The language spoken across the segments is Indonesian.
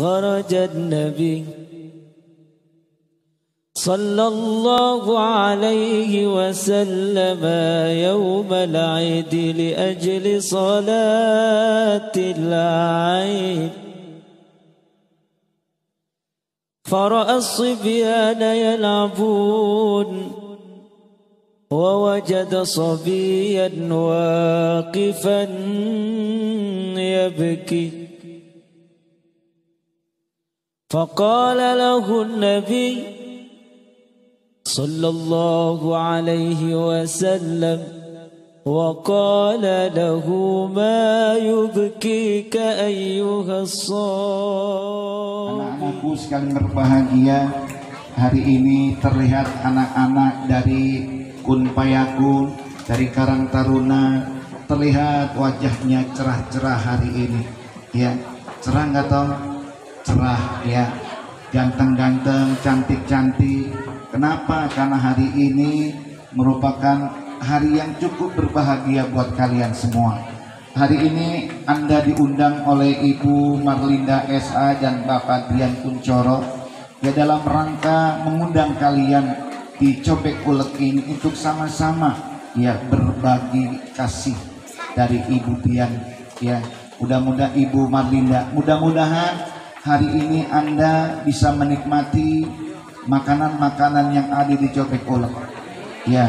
خرج النبي صلى الله عليه وسلم يوم العيد لأجل صلاة العيد فرأى الصبيان يلعبون ووجد صبيا واقفا يبكي فقال له النبي صلى الله عليه وسلم وقال له ما يبكيك أيها الصائم. Anak-anakku sekalian berbahagia, hari ini terlihat anak-anak dari Kun Payakun, dari Karang Taruna, terlihat wajahnya cerah-cerah hari ini. Ya, cerah nggak toh? Cerah ya, ganteng-ganteng, cantik-cantik. Kenapa? Karena hari ini merupakan hari yang cukup berbahagia buat kalian semua. Hari ini Anda diundang oleh Ibu Marlinda S.A. dan Bapak Dian Kuncoro ya, dalam rangka mengundang kalian di Cobek Ulek ini untuk sama-sama ya berbagi kasih dari Ibu Dian ya. Mudah-mudahan Ibu Marlinda, mudah-mudahan hari ini Anda bisa menikmati makanan-makanan yang ada di Cobek Ulek. Ya,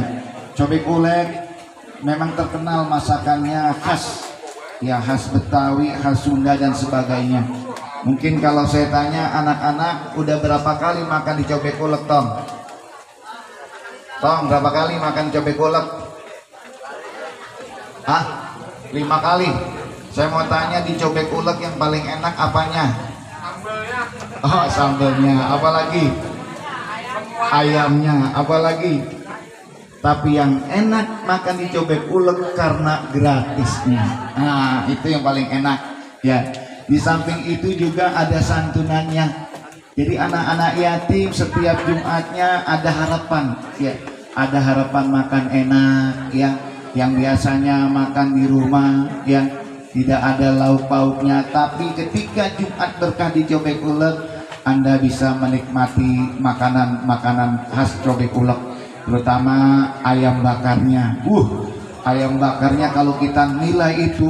Cobek Ulek memang terkenal masakannya khas, ya khas Betawi, khas Sunda dan sebagainya. Mungkin kalau saya tanya anak-anak udah berapa kali makan di Cobek Ulek, Tom? Tom, berapa kali makan Cobek Ulek? 5 kali. Saya mau tanya di Cobek Ulek yang paling enak apanya? Sambelnya. Oh, sambelnya. Apalagi? Ayamnya. Apalagi? Tapi yang enak makan di Cobek Ulek karena gratisnya. Nah, itu yang paling enak ya. Di samping itu juga ada santunannya. Jadi anak-anak yatim setiap Jumatnya ada harapan ya. Ada harapan makan enak ya. Yang biasanya makan di rumah ya, tidak ada lauk pauknya. Tapi ketika Jumat berkah di Cobek Ulek, Anda bisa menikmati makanan-makanan khas Cobek Ulek, terutama ayam bakarnya. Ayam bakarnya kalau kita nilai itu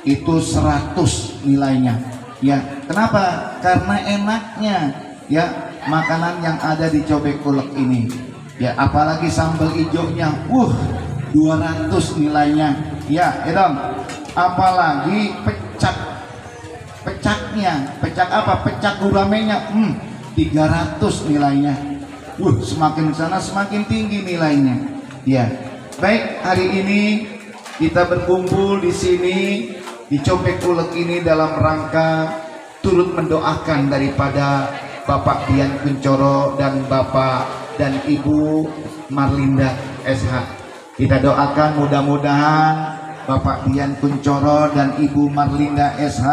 100 nilainya ya. Kenapa? Karena enaknya ya makanan yang ada di Cobek Ulek ini ya, apalagi sambal hijaunya 200 nilainya ya, dong. Apalagi pecaknya, pecak apa? Pecak guramenya 300 nilainya. Semakin sana semakin tinggi nilainya. Ya. Baik, hari ini kita berkumpul di sini di Cobek Ulek ini dalam rangka turut mendoakan daripada Bapak Dian Kuncoro dan Bapak dan Ibu Marlinda SH. Kita doakan mudah-mudahan Bapak Dian Kuncoro dan Ibu Marlinda SH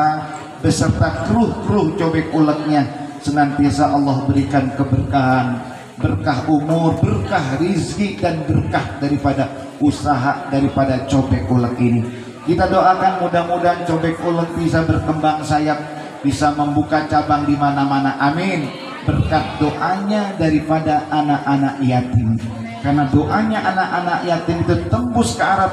beserta kru Cobek Uleknya senantiasa Allah berikan keberkahan, berkah umur, berkah rizki, dan berkah daripada usaha daripada Cobek Ulek ini. Kita doakan mudah-mudahan Cobek Ulek bisa berkembang sayap, bisa membuka cabang di mana-mana. Amin. Berkat doanya daripada anak-anak yatim. Karena doanya anak-anak yatim itu tembus ke Arab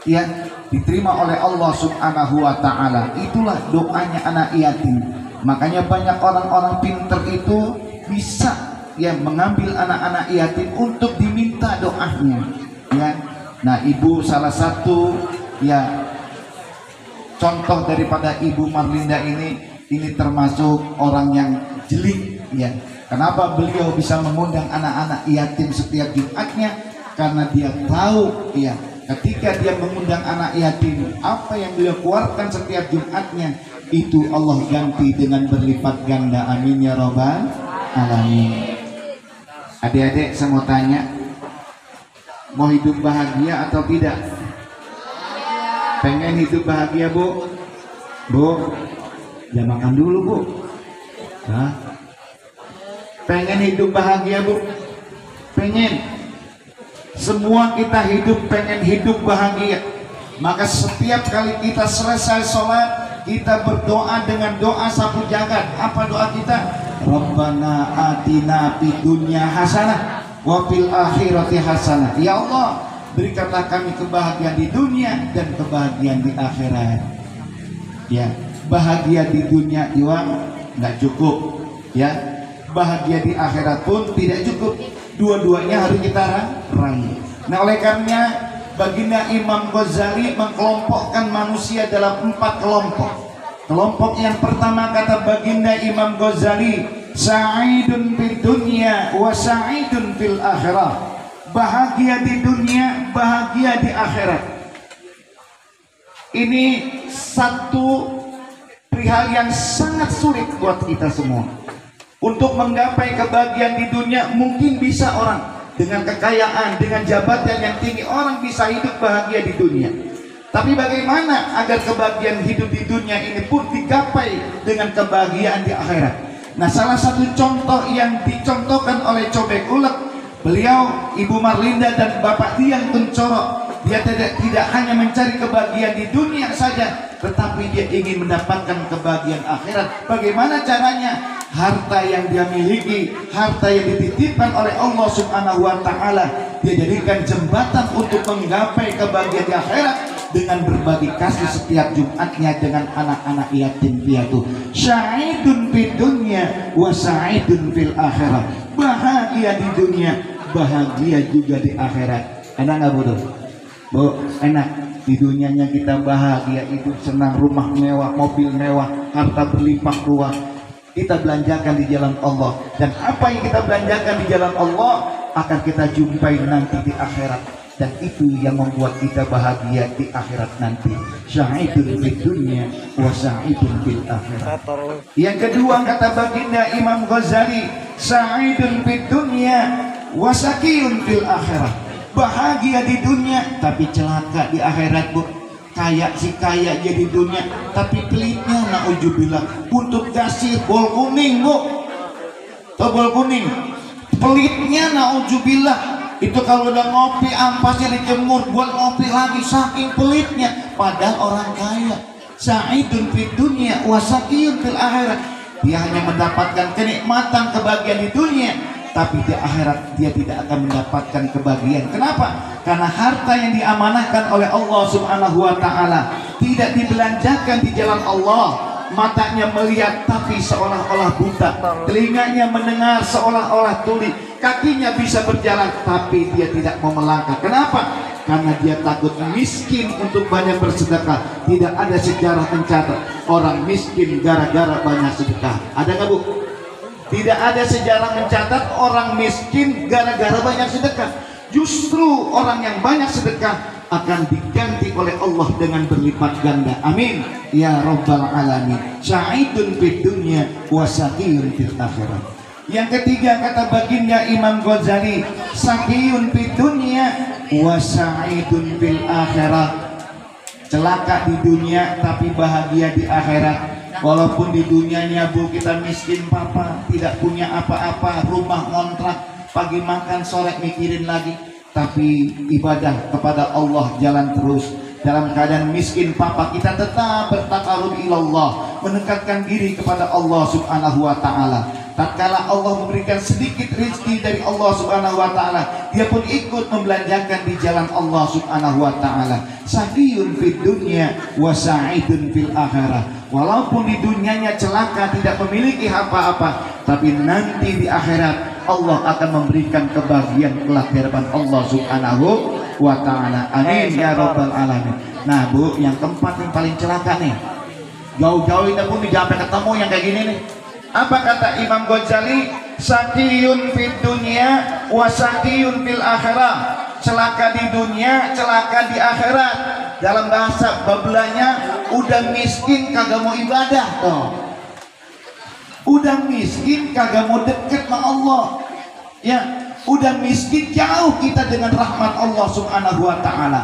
ya, diterima oleh Allah Subhanahu wa Ta'ala. Itulah doanya anak yatim. Makanya banyak orang-orang pinter itu bisa ya mengambil anak-anak yatim untuk diminta doanya ya. Nah, Ibu salah satu ya contoh daripada Ibu Marlinda ini termasuk orang yang jeli ya. Kenapa beliau bisa mengundang anak-anak yatim setiap Jumatnya? Karena dia tahu ya, ketika dia mengundang anak yatim, apa yang beliau keluarkan setiap Jumatnya itu Allah ganti dengan berlipat ganda. Amin ya robbal alamin. Adik-adik, saya mau tanya, mau hidup bahagia atau tidak? Pengen hidup bahagia, Bu? Bu, ya makan dulu, Bu. Hah? Pengen hidup bahagia, Bu? Pengen. Semua kita hidup pengen hidup bahagia. Maka setiap kali kita selesai sholat, kita berdoa dengan doa sapu jagat. Apa doa kita? Rabbana atina fid dunya hasanah wa fil akhirati hasanah. Ya Allah, berikanlah kami kebahagiaan di dunia dan kebahagiaan di akhirat. Ya, bahagia di dunia uang nggak cukup, ya. Bahagia di akhirat pun tidak cukup. Dua-duanya harus kita raih. Nah, oleh karenanya baginda Imam Ghazali mengkelompokkan manusia dalam 4 kelompok. Kelompok yang pertama kata baginda Imam Ghazali, sa'idun fid dunya wa sa'idun fil akhirah. Bahagia di dunia, bahagia di akhirat. Ini satu perihal yang sangat sulit buat kita semua. Untuk menggapai kebahagiaan di dunia, mungkin bisa orang dengan kekayaan, dengan jabatan yang tinggi, orang bisa hidup bahagia di dunia. Tapi bagaimana agar kebahagiaan hidup di dunia ini pun digapai dengan kebahagiaan di akhirat? Nah, salah satu contoh yang dicontohkan oleh Cobek Ulek, beliau, Ibu Marlinda dan Bapak Dian Kuncoro, dia tidak hanya mencari kebahagiaan di dunia saja, tetapi dia ingin mendapatkan kebahagiaan akhirat. Bagaimana caranya? Harta yang dia miliki, harta yang dititipkan oleh Allah Subhanahu wa Ta'ala, dia jadikan jembatan untuk menggapai kebahagiaan di akhirat dengan berbagi kasih setiap Jumatnya dengan anak-anak yatim piatu. Sa'idun fid dunya wa sa'idun fil akhirah. Bahagia di dunia, bahagia juga di akhirat. Enak nggak Bu? Bu, enak. Di dunianya kita bahagia, hidup senang, rumah mewah, mobil mewah, harta berlimpah ruah. Kita belanjakan di jalan Allah, dan apa yang kita belanjakan di jalan Allah akan kita jumpai nanti di akhirat, dan itu yang membuat kita bahagia di akhirat nanti. Sa'idun fid dunya wa sa'idun fil akhirat. Yang kedua kata baginda Imam Ghazali, sa'idun fid dunya wa sakiyun fil akhirat. Bahagia di dunia tapi celaka di akhirat, Bu. Kaya si kaya jadi dunia, tapi pelitnya na'udzubillah. Untuk kasih bol kuning, Bu, tuh bol kuning, pelitnya na'udzubillah. Itu kalau udah ngopi ampasnya dijemur, buat ngopi lagi, saking pelitnya. Padahal orang kaya. Sa'idun fid dunya wa sakiyun fil akhirat. Dia hanya mendapatkan kenikmatan kebahagiaan di dunia, tapi di akhirat dia tidak akan mendapatkan kebahagiaan. Kenapa? Karena harta yang diamanahkan oleh Allah Subhanahu wa Ta'ala tidak dibelanjakan di jalan Allah. Matanya melihat tapi seolah-olah buta, telinganya mendengar seolah-olah tuli, kakinya bisa berjalan tapi dia tidak mau melangkah. Kenapa? Karena dia takut miskin untuk banyak bersedekah. Tidak ada sejarah mencatat orang miskin gara-gara banyak sedekah. Ada nggak, Bu? Tidak ada sejarah mencatat orang miskin gara-gara banyak sedekah. Justru orang yang banyak sedekah akan diganti oleh Allah dengan berlipat ganda. Amin ya rabbal alamin. Sa'idun fid dunya wa saqiyun fil akhirah. Yang ketiga kata baginda Imam Ghazali, saqiyun fid dunya wa sa'idun fil akhirah. Celaka di dunia tapi bahagia di akhirat. Walaupun di dunianya, Bu, kita miskin papa, tidak punya apa-apa, rumah ngontrak, pagi makan, sore mikirin lagi, tapi ibadah kepada Allah jalan terus. Dalam keadaan miskin papa, kita tetap bertakarub ilallah, mendekatkan diri kepada Allah Subhanahu wa Ta'ala. Tatkala Allah memberikan sedikit rezeki dari Allah Subhanahu wa Ta'ala, dia pun ikut membelanjakan di jalan Allah Subhanahu wa Ta'ala. Saqiyun fid dunya wa sa'idun fil akhirah. Walaupun di dunianya celaka, tidak memiliki apa-apa, tapi nanti di akhirat Allah akan memberikan kebahagiaan kelak di hadapan Allah Subhanahu wa Ta'ala. Amin ya rabbal alamin. Nah, Bu, yang keempat yang paling celaka nih, jauh-jauh kita pun tidak sampai ketemu yang kayak gini nih. Apa kata Imam Ghazali? Saqiyun fid dunya wa saqiyun fil akhirah. Celaka di dunia, celaka di akhirat. Dalam bahasa Bablanya, udah miskin kagak mau ibadah toh. Udah miskin kagak mau deket sama Allah. Ya, udah miskin jauh kita dengan rahmat Allah Subhanahu wa Ta'ala.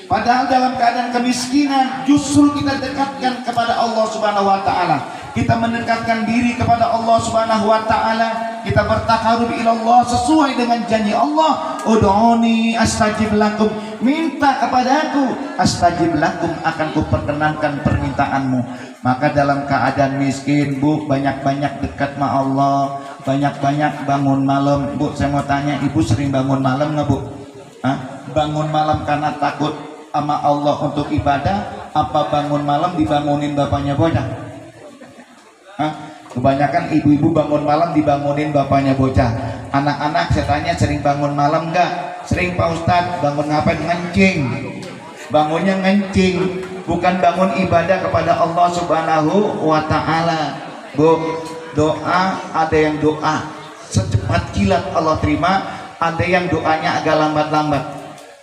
Padahal dalam keadaan kemiskinan justru kita dekatkan kepada Allah Subhanahu wa Ta'ala. Kita mendekatkan diri kepada Allah Subhanahu wa Ta'ala. Kita bertakarub ilallah sesuai dengan janji Allah. Ud'uni astajib lakum. minta kepadaku, astajib lakum, akan kuperkenankan permintaanmu. Maka dalam keadaan miskin, Bu, banyak-banyak dekat sama Allah, banyak-banyak bangun malam. Bu, saya mau tanya, Ibu sering bangun malam nggak, Bu? Hah? Bangun malam karena takut sama Allah untuk ibadah, apa bangun malam dibangunin bapaknya bocah? Hah? Kebanyakan ibu-ibu bangun malam dibangunin bapaknya bocah. Anak-anak saya tanya, sering bangun malam nggak? Sering, Pak Ustadz. Bangun ngapain? Ngencing. Bangunnya ngencing, bukan bangun ibadah kepada Allah Subhanahu wa Ta'ala. Bu, doa, ada yang doa secepat kilat Allah terima, ada yang doanya agak lambat-lambat.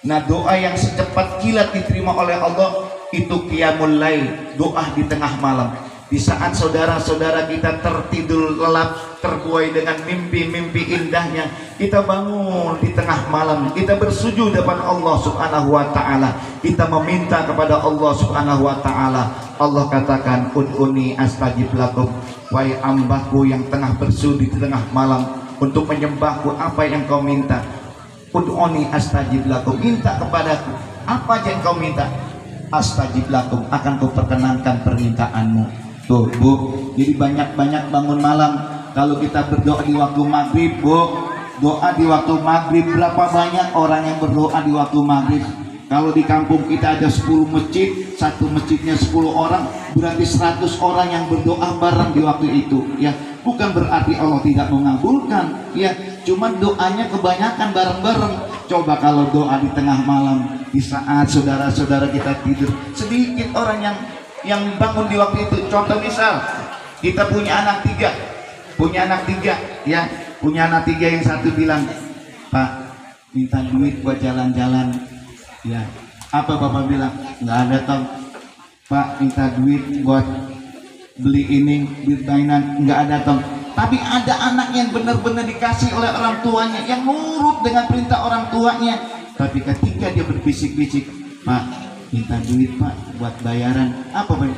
Nah, doa yang secepat kilat diterima oleh Allah itu qiyamul lail, doa di tengah malam. Di saat saudara-saudara kita tertidur lelap, terbuai dengan mimpi-mimpi indahnya, kita bangun di tengah malam, kita bersujud depan Allah Subhanahu wa Ta'ala, kita meminta kepada Allah Subhanahu wa Ta'ala. Allah katakan, ud'uni astajib lakum, wahai hambaku yang tengah bersujud di tengah malam untuk menyembahku, apa yang kau minta? Ud'uni astajib lakum, minta kepadaku apa yang kau minta, astajib lakum, akan kuperkenankan permintaanmu. Tuh, Bu, jadi banyak-banyak bangun malam. Kalau kita berdoa di waktu maghrib, Bu, doa di waktu maghrib, berapa banyak orang yang berdoa di waktu maghrib? Kalau di kampung kita ada 10 masjid, satu masjidnya 10 orang, berarti 100 orang yang berdoa bareng di waktu itu, ya. Bukan berarti Allah tidak mengabulkan, ya. Cuma doanya kebanyakan bareng-bareng. Coba kalau doa di tengah malam, di saat saudara-saudara kita tidur, sedikit orang yang bangun di waktu itu. Contoh misal, kita punya anak tiga, ya, punya anak tiga, yang satu bilang, Pak, minta duit buat jalan-jalan, ya. Apa Bapak bilang? Nggak ada, Tom. Pak, minta duit buat beli ini, beli mainan, nggak ada, Tom. Tapi ada anak yang benar-benar dikasih oleh orang tuanya, yang nurut dengan perintah orang tuanya. Tapi ketika dia berbisik-bisik, Pak, minta duit, Pak, buat bayaran, apa, Pak?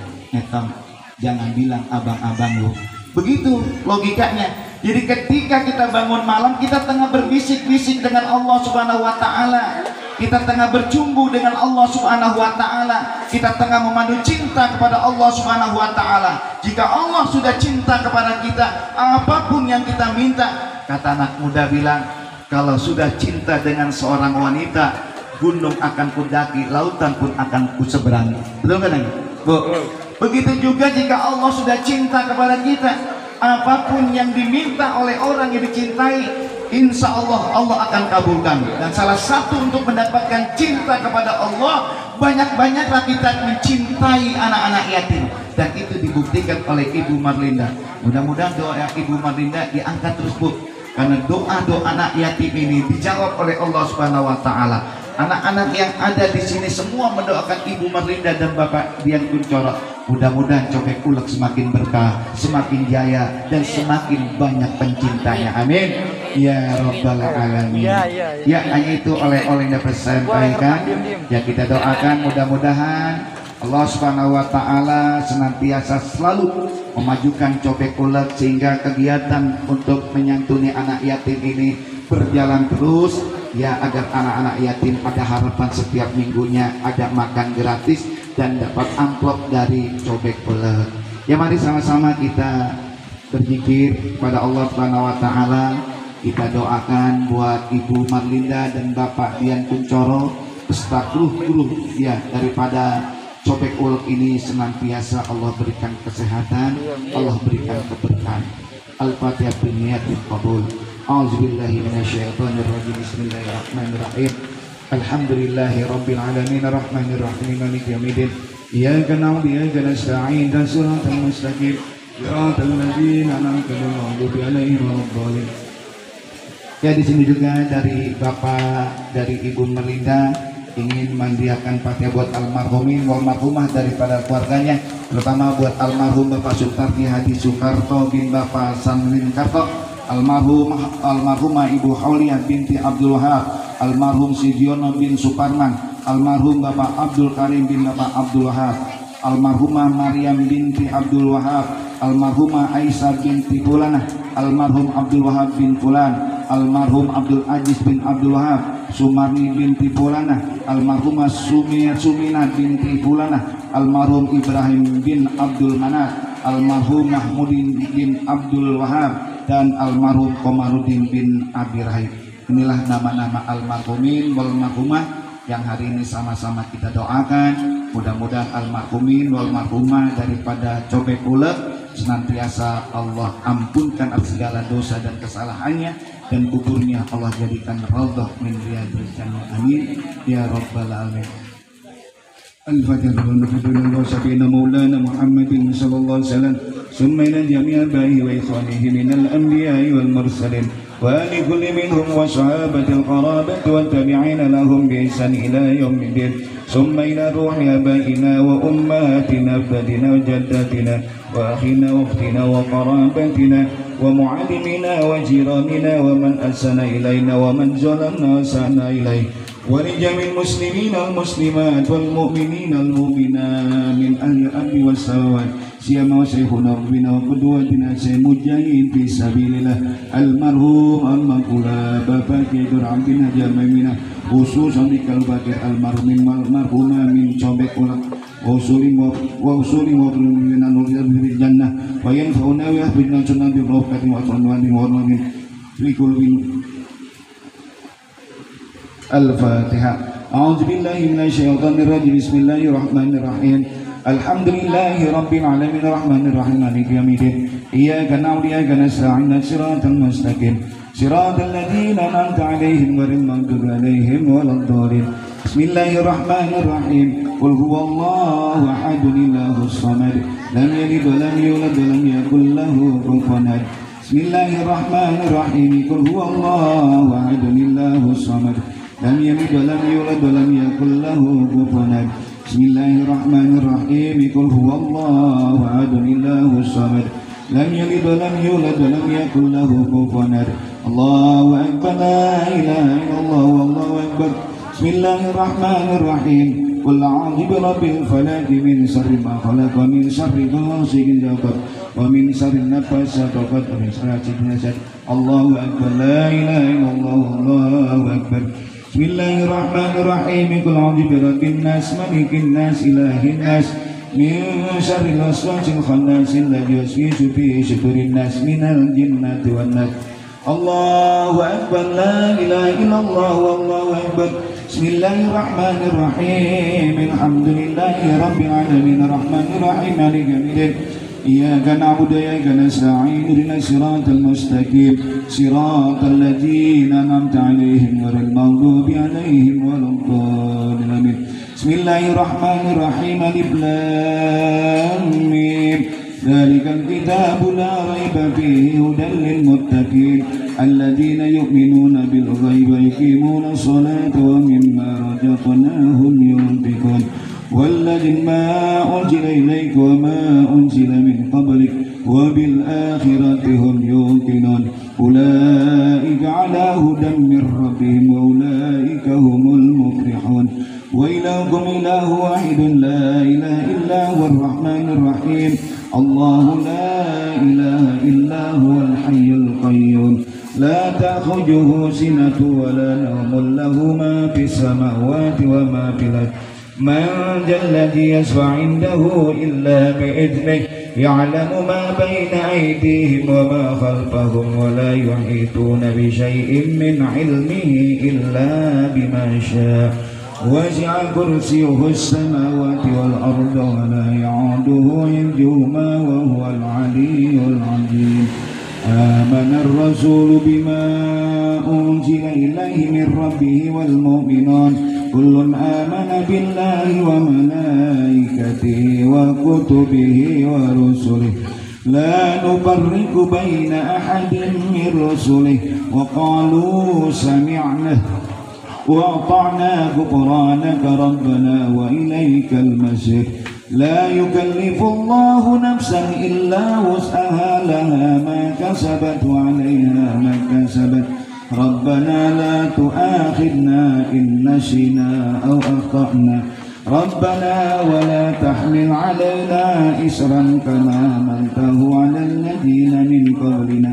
Tom, jangan bilang abang-abang lu. Begitu logikanya. Jadi ketika kita bangun malam, kita tengah berbisik-bisik dengan Allah Subhanahu wa Ta'ala, kita tengah bercumbu dengan Allah Subhanahu wa Ta'ala, kita tengah memandu cinta kepada Allah Subhanahu wa Ta'ala. Jika Allah sudah cinta kepada kita, apapun yang kita minta, kata anak muda bilang, kalau sudah cinta dengan seorang wanita, gunung akan kudaki, lautan pun akan kuseberangi. Betul kan, Bu? Begitu juga jika Allah sudah cinta kepada kita, apapun yang diminta oleh orang yang dicintai, insya Allah Allah akan kabulkan. Dan salah satu untuk mendapatkan cinta kepada Allah, banyak-banyaklah kita mencintai anak-anak yatim. Dan itu dibuktikan oleh Ibu Marlinda. Mudah-mudahan doa Ibu Marlinda diangkat terus, Bu, karena doa-doa anak yatim ini dijawab oleh Allah Subhanahu wa Ta'ala. Anak-anak yang ada di sini semua mendoakan Ibu Marlinda dan Bapak Dian Kuncoro. Mudah-mudahan Cobek Ulek semakin berkah, semakin jaya, dan semakin banyak pencintanya. Amin. Ya Rabbal Alamin. Ya, hanya itu oleh-oleh yang dapat saya sampaikan. Ya, kita doakan mudah-mudahan Allah Subhanahu wa Ta'ala senantiasa selalu memajukan Cobek Ulek, sehingga kegiatan untuk menyantuni anak yatim ini berjalan terus, ya, agar anak-anak yatim ada harapan setiap minggunya ada makan gratis dan dapat amplop dari Cobek Ulek. Ya, mari sama-sama kita berzikir kepada Allah Subhanahu wa Ta'ala. Kita doakan buat Ibu Marlinda dan Bapak Dian Kuncoro beserta kru ya daripada Cobek Ulek ini, senantiasa Allah berikan kesehatan, Allah berikan keberkahan. Al-Fatihah biniyatil qabul. A'udzubillahi minasyaitonirrajim. Bismillahirrahmanirrahim. Alhamdulillahi rabbil alamin arrahmanir rahim maliki yaumiddin. Iyyaka na'budu wa iyyaka nasta'in ihdinas siratal mustaqim siratal ladzina an'amta 'alaihim waladdallin. Ya, di sini juga dari Bapak, dari Ibu Marlinda ingin mendiakan Fatihah buat almarhumin wal marhumah daripada keluarganya, terutama buat almarhum Bapak Sutarti Hadi Soekarto bin Bapak Sanlin Karto, almarhumah Ibu Hauliah binti Abdul Wahab, almarhum Sidiono bin Suparman, almarhum Bapak Abdul Karim bin Bapak Abdul Wahab, almarhumah Maryam binti Abdul Wahab, almarhumah Aisyah binti Fulanah, almarhum Abdul Wahab bin Fulan, almarhum Abdul Aziz bin Abdul Wahab, Sumarni binti Fulana, almarhumah Suminah binti Fulana, almarhum Ibrahim bin Abdul Manat, almarhum Mahmudin bin Abdul Wahab, dan almarhum Komarudin bin Abi Rahim. Inilah nama-nama almarhumin wal marhumah yang hari ini sama-sama kita doakan. Mudah-mudahan almarhumin wal marhumah daripada cobek ulek senantiasa Allah ampunkan segala dosa dan kesalahannya, dan kuburnya Allah jadikan raudhah min riyadil jannah. Amin ya rabbal alamin. Al-Fatihah wa sabina maulana Muhammadin sallallahu alaihi wasallam summa ila jami'i abahi wa ikhwanihi minal anbiya'i wal mursalin wa li kulli minhum wa sahabatil qarabati wa tabi'ina lahum bi ihsan ila yaumiddin summa ila ruhi abaina wa ummatina abadina wa jaddatina wa akhina wa ukhtina wa qarabatina wa mu'allimina wa jiranina wa man ahsana ilaina wa man zalamna sa'na ilaih wa li jamil muslimina wal muslimat wal mu'minina wal mu'minat min ahli al-ardi was samawat siyama wa syekhuna rabbina wa qudwatina Syekh Mujahid fi sabilillah almarhum al-maqula Bapak Kiai Abdin Haji Maimunah, khususan di kalbatir almarhumin marhumah min cobek ulak wa usuli wa min anul jannah wa yanfa'una wa yahbidna sunnah bi barakati wa tanwani wa min fi kulli Al-Fatihah. A'udzu billahi minasy syaithanir rajim. Bismillahirrahmanirrahim. Alhamdulillahi rabbil alamin arrahmanir rahim maliki yaumiddin. Iyyaka na'budu wa iyyaka nasta'in shiratal mustaqim shiratal ladzina an'amta 'alaihim ghairil maghdubi 'alaihim waladdallin. Bismillahirrahmanirrahim. Qul huwallahu ahad Allahus samad lam yalid wa lam yulad wa lam yakul lahu kufuwan ahad. Bismillahirrahmanirrahim. Qul huwallahu ahad Allahus samad lam yalid wa lam yulad wa lam yakul lahu kufuwan ahad. Bismillahirrahmanirrahim. Qul huwallahu ahad Allahus samad lam yalid wa lam yulad wa lam yakul lahu kufuwan ahad. Allahu akbar, la ilaha illallah, wallahu akbar. Bismillahirrahmanirrahim. Qul a'udzu birabbil falaq min syarri ma khalaq wa min syarri ghasiqin idza waqab wa min syarri naffasati wa min syarri hasidin. Allahu akbar, la ilaha illallah, wallahu akbar. Bismillahirrahmanirrahim. Qul a'udzu birabbin nas malikin nas ilahin nas min syarril waswasil khannasil ladzi yuwaswisu fi sudurin nas minal jinnati wan nas. Allahu akbar, la ilaha illallah, wallahu akbar. Bismillahirrahmanirrahim. Alhamdulillahi rabbil alamin arrahmanir rahim maliki yaumiddin. Iyyaka na'budu wa iyyaka nasta'in ihdinas siratal mustaqim siratal ladzina an'amta 'alaihim ghairil maghdubi 'alaihim waladdallin. Amin. Bismillahirrahmanirrahim. Alif lam mim. Dzalikal kitabu la raiba fihi hudan lil muttaqin alladzina yu'minuna bil ghaibi wa yuqimuna sholata wa mimma razaqnahum yunfiqun. والذين ما أنزل إليك وما أنزل من قبلك وبالآخرة هم يوقنون أولئك على هدى من ربهم وأولئك هم المفلحون. وإلهكم إله واحد لا إله إلا هو الرحمن الرحيم. الله لا إله إلا هو الحي القيوم لا تأخذه سنة ولا نوم له ما في السماوات وما في الأرض. من ذا الذي يشفع عنده إلا بإذنه يعلم ما بين أيديهم وما خلفهم ولا يحيطون بشيء من علمه إلا بما شاء وسع كرسيه السماوات والأرض ولا يعوده حفظهما وهو العلي العظيم. آمن الرسول بما أنزل إليه من ربه والمؤمنون كل آمن بالله وملائكته وكتبه ورسله لا نفرق بين أحد من رسله وقالوا سمعنا وأطعنا غفرانك ربنا وإليك المصير. لا يكلف الله نفسا إلا وسعها لها ما كسبت وعليها ما كسبت. ربنا لا تؤاخذنا إن نسينا أو أخطأنا ربنا ولا تحمل علينا إصرا كما حملته على الذين من قبلنا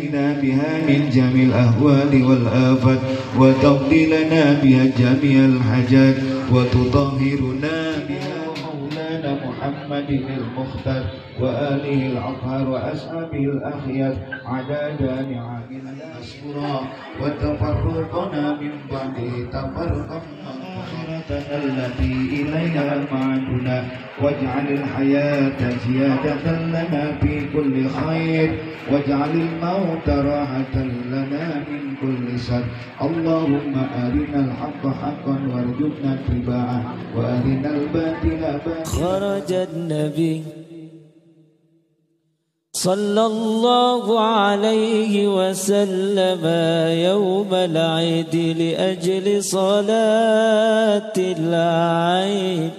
وتنجينا بها من جميع الأهوال والآفات وتقضي لنا بها جميع الحاجات وتطهرنا بها مولانا محمد المختار وآله الأطهار وأصحابه الأخيار عدد نعم الله أشكرا وتفرقنا من بعده تفرقا آخرتنا التي إليها معدنا واجعل الحياة زيادة لنا في كل خير واجعل الموت راحة لنا من كل شر اللهم أرنا الحق حقا وارزقنا اتباعه وأرنا الباطل باطلا. خرج النبي صلى الله عليه وسلم يوم العيد لأجل صلاة العيد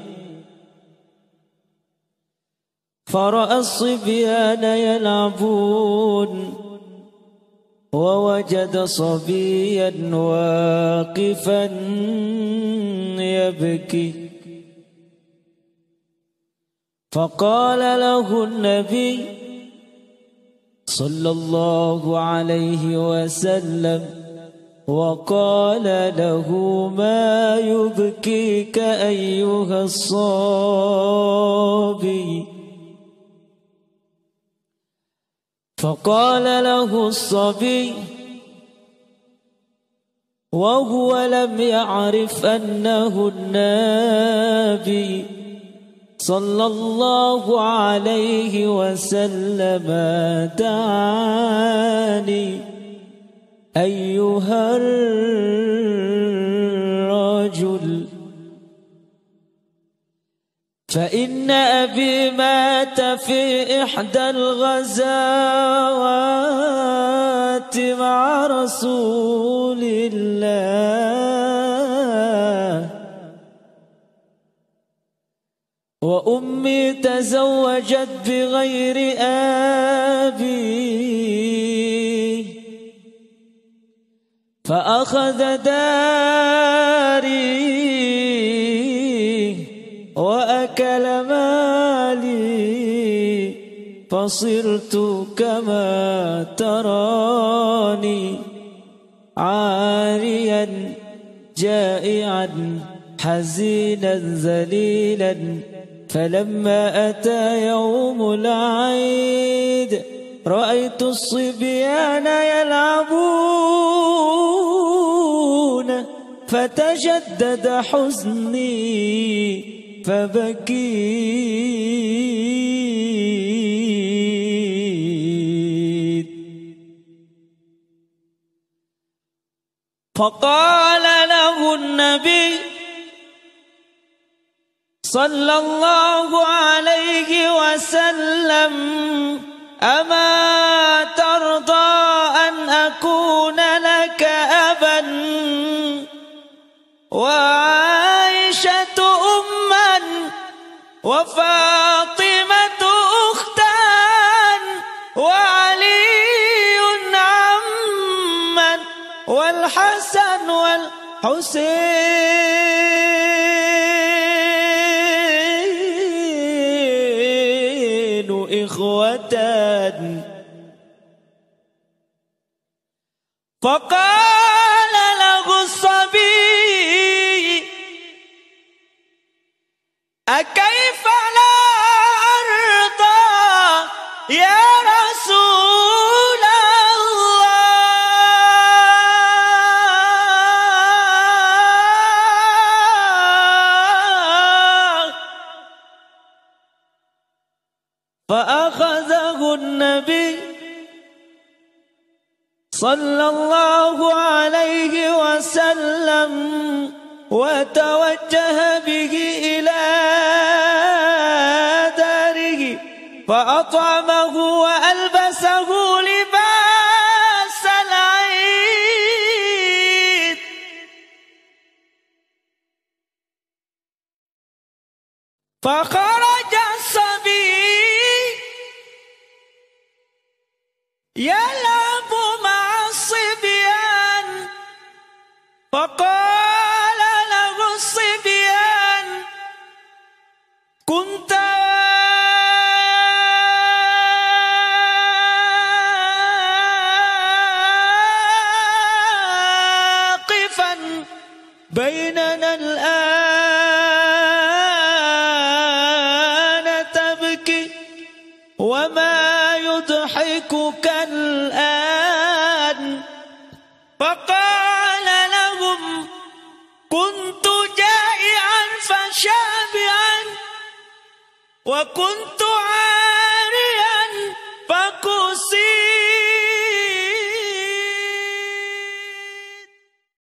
فرأى الصبيان يلعبون ووجد صبيا واقفا يبكي فقال له النبي صلى الله عليه وسلم وقال له ما يبكيك أيها الصبي فقال له الصبي وهو لم يعرف أنه النبي صلى الله عليه وسلم دعاني أيها الرجل فإن أبي مات في إحدى الغزوات مع رسول الله وأمي تزوجت بغير أبي فأخذ داري وأكل مالي فصرت كما تراني عاريا جائعا حزينا ذليلا فلما أتى يوم العيد رأيت الصبيان يلعبون فتجدد حزني فبكيت فقال له النبي صلى الله عليه وسلم أما ترضى أن أكون لك أبا وعائشة أما وفاطمة أختا وعلي عما والحسن والحسين إخوة فقال له الصبي أكيف لا أرضى يا رسول الله فأخذه النبي صلى الله عليه وسلم وتوجه به إلى داره فأطعمه وألبسه لباس العيد فخرج الصبي يلعب مع الصبيان فقال له الصبيان كنت أدركك الآن. فقال لهم كنت جائعا فشابعا وكنت عاريا